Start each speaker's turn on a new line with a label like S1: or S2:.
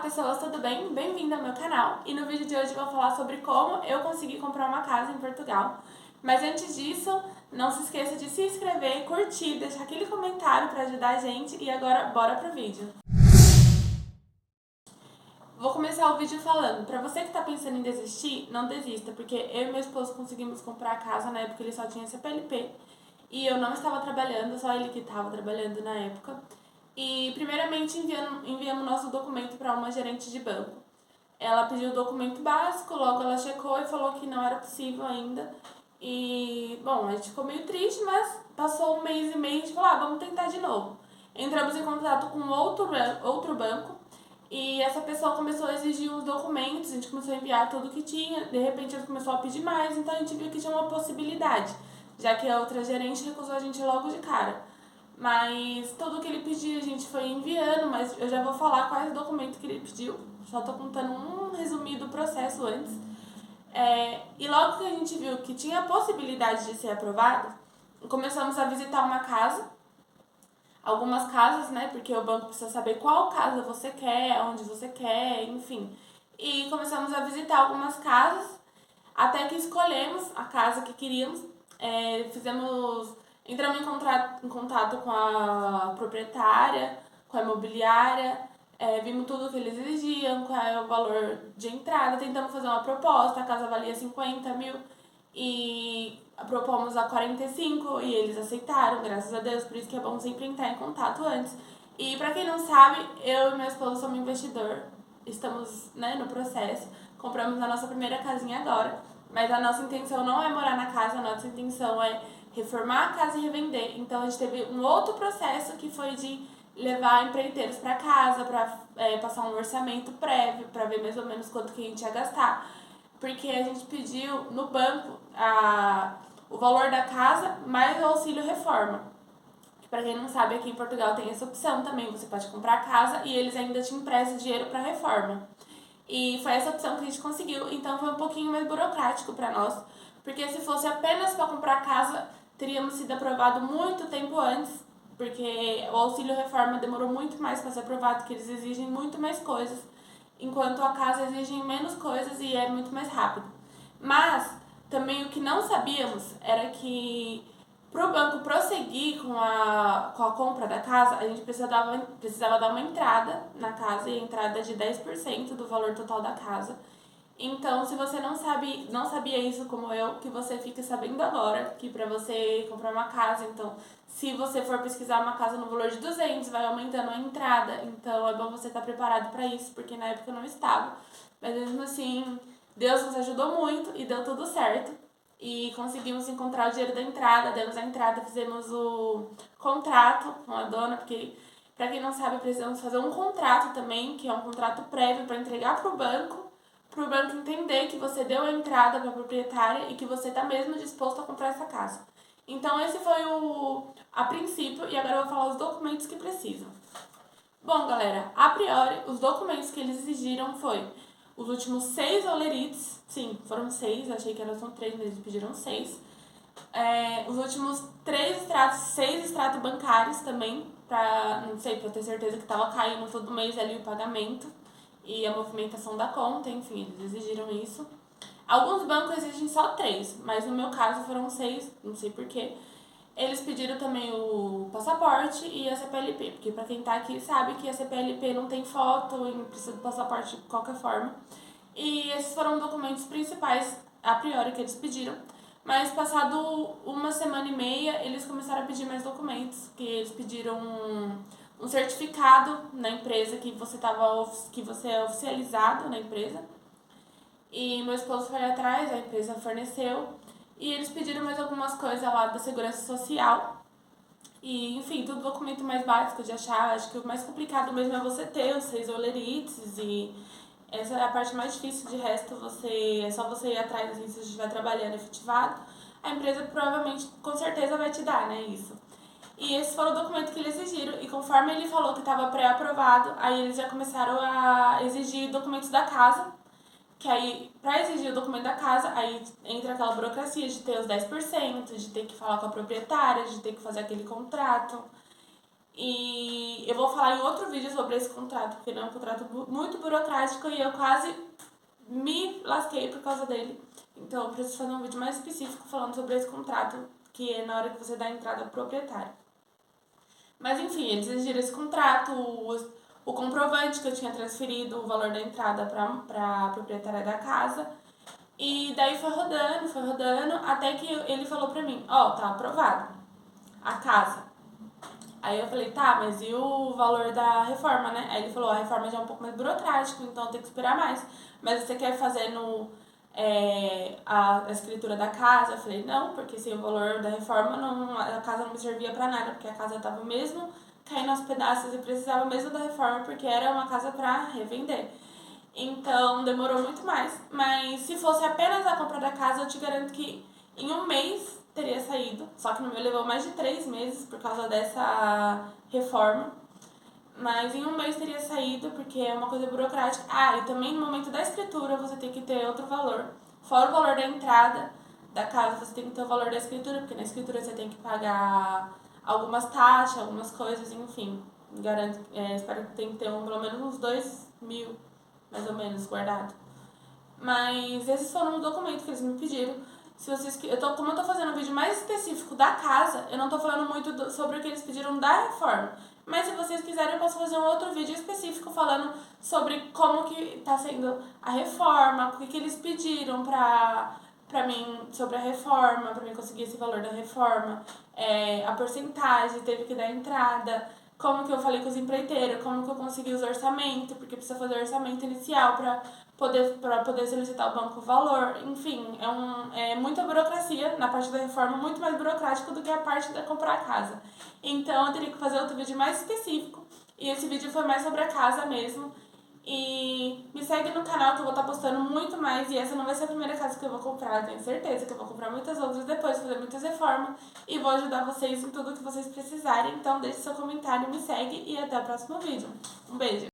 S1: pessoas, tudo bem? Bem-vindo ao meu canal. E no vídeo de hoje eu vou falar sobre como eu consegui comprar uma casa em Portugal. Mas antes disso, não se esqueça de se inscrever, curtir, deixar aquele comentário para ajudar a gente. E agora, bora pro vídeo. Vou começar o vídeo falando, pra você que tá pensando em desistir, não desista, porque eu e meu esposo conseguimos comprar a casa na época ele só tinha CPLP. E eu não estava trabalhando, só ele que estava trabalhando na época. E primeiramente enviamos nosso documento para uma gerente de banco. Ela pediu o documento básico, logo ela checou e falou que não era possível ainda. E, bom, a gente ficou meio triste, mas passou um mês e meio e a gente falou, vamos tentar de novo. Entramos em contato com outro banco e essa pessoa começou a exigir os documentos, a gente começou a enviar tudo que tinha, de repente ela começou a pedir mais, então a gente viu que tinha uma possibilidade, já que a outra gerente recusou a gente logo de cara. Mas tudo que ele pediu a gente foi enviando, mas eu já vou falar quais documentos que ele pediu. Só tô contando um resumido do processo antes. E logo que a gente viu que tinha a possibilidade de ser aprovado, começamos a visitar uma casa, algumas casas, né? Porque o banco precisa saber qual casa você quer, onde você quer, enfim. E começamos a visitar algumas casas, até que escolhemos a casa que queríamos. Entramos em contato com a proprietária, com a imobiliária, vimos tudo que eles exigiam, qual é o valor de entrada, tentamos fazer uma proposta, a casa valia 50 mil e propomos a 45 e eles aceitaram, graças a Deus, por isso que é bom sempre entrar em contato antes. E pra quem não sabe, eu e meu esposo somos investidor, estamos, né, no processo, compramos a nossa primeira casinha agora, mas a nossa intenção não é morar na casa, a nossa intenção é reformar a casa e revender. Então a gente teve um outro processo que foi de levar empreiteiros para casa, para passar um orçamento prévio, para ver mais ou menos quanto que a gente ia gastar. Porque a gente pediu no banco o valor da casa mais o auxílio reforma. Para quem não sabe, aqui em Portugal tem essa opção também, você pode comprar a casa e eles ainda te emprestam dinheiro para reforma. E foi essa opção que a gente conseguiu, então foi um pouquinho mais burocrático para nós, porque se fosse apenas para comprar casa, teríamos sido aprovado muito tempo antes, porque o auxílio reforma demorou muito mais para ser aprovado, porque eles exigem muito mais coisas, enquanto a casa exige menos coisas e é muito mais rápido. Mas também o que não sabíamos era que para o banco prosseguir com a compra da casa, a gente precisava dar uma entrada na casa, e a entrada de 10% do valor total da casa. Então, se você não sabia isso como eu, que você fique sabendo agora, que para você comprar uma casa, então, se você for pesquisar uma casa no valor de 200, vai aumentando a entrada. Então, é bom você estar preparado para isso, porque na época eu não estava. Mas mesmo assim, Deus nos ajudou muito e deu tudo certo. E conseguimos encontrar o dinheiro da entrada, demos a entrada, fizemos o contrato com a dona, porque, para quem não sabe, precisamos fazer um contrato também, que é um contrato prévio para entregar para o banco entender que você deu a entrada para a proprietária e que você está mesmo disposto a comprar essa casa. Então esse foi a princípio, e agora eu vou falar os documentos que precisam. Bom, galera, a priori, os documentos que eles exigiram foi os últimos 6 olerites, sim, foram 6, achei que eram só 3, mas eles pediram 6. Os últimos 6 extratos bancários também, não sei, pra ter certeza que tava caindo todo mês ali o pagamento e a movimentação da conta, enfim, eles exigiram isso. Alguns bancos exigem só 3, mas no meu caso foram 6, não sei porquê. Eles pediram também o passaporte e a CPLP, porque pra quem tá aqui sabe que a CPLP não tem foto e precisa do passaporte de qualquer forma. E esses foram os documentos principais, a priori, que eles pediram. Mas passado uma semana e meia, eles começaram a pedir mais documentos, que eles pediram um certificado na empresa que você é oficializado na empresa. E meu esposo foi atrás, a empresa forneceu. E eles pediram mais algumas coisas lá da segurança social. E, enfim, tudo documento mais básico de achar. Acho que o mais complicado mesmo é você ter os 6 olerites e essa é a parte mais difícil. De resto, é só você ir atrás, assim, se você estiver trabalhando efetivado. A empresa provavelmente, com certeza, vai te dar, né, isso. E esses foram os documentos que eles exigiram. E conforme ele falou que estava pré-aprovado, aí eles já começaram a exigir documentos da casa. Que aí, pra exigir o documento da casa, aí entra aquela burocracia de ter os 10%, de ter que falar com a proprietária, de ter que fazer aquele contrato. E eu vou falar em outro vídeo sobre esse contrato, porque ele é um contrato muito burocrático e eu quase me lasquei por causa dele. Então eu preciso fazer um vídeo mais específico falando sobre esse contrato, que é na hora que você dá a entrada ao proprietário. Mas enfim, eles exigiram esse contrato, o comprovante que eu tinha transferido o valor da entrada para a proprietária da casa. E daí foi rodando, até que ele falou pra mim, ó, tá aprovado a casa. Aí eu falei, tá, mas e o valor da reforma, né? Aí ele falou, a reforma já é um pouco mais burocrático, então tem que esperar mais. Mas você quer fazer a escritura da casa? Eu falei, não, porque sem o valor da reforma a casa não me servia pra nada, porque a casa tava mesmo caindo aos pedaços e precisava mesmo da reforma, porque era uma casa pra revender. Então demorou muito mais. Mas se fosse apenas a compra da casa, eu te garanto que em um mês teria saído. Só que no meu levou mais de 3 meses por causa dessa reforma. Mas em um mês teria saído, porque é uma coisa burocrática. Ah, e também no momento da escritura você tem que ter outro valor. Fora o valor da entrada da casa, você tem que ter o valor da escritura, porque na escritura você tem que pagar algumas taxas, algumas coisas, enfim. Garanto, espero que tenha que ter pelo menos uns 2.000 mais ou menos, guardado. Mas esses foram os documentos que eles me pediram. Se vocês, como eu tô fazendo um vídeo mais específico da casa, eu não tô falando muito sobre o que eles pediram da reforma. Mas se vocês quiserem, eu posso fazer um outro vídeo específico falando sobre como que tá sendo a reforma, o que eles pediram pra mim sobre a reforma, pra mim conseguir esse valor da reforma, a porcentagem, teve que dar entrada, como que eu falei com os empreiteiros, como que eu consegui os orçamentos, porque precisa fazer orçamento inicial para poder solicitar o banco o valor. Enfim, é muita burocracia na parte da reforma, muito mais burocrático do que a parte da comprar a casa. Então eu teria que fazer outro vídeo mais específico, e esse vídeo foi mais sobre a casa mesmo. E me segue no canal que eu vou estar postando muito mais. E essa não vai ser a primeira casa que eu vou comprar. Eu tenho certeza que eu vou comprar muitas outras depois, fazer muitas reformas. E vou ajudar vocês em tudo que vocês precisarem. Então deixe seu comentário, me segue e até o próximo vídeo. Um beijo!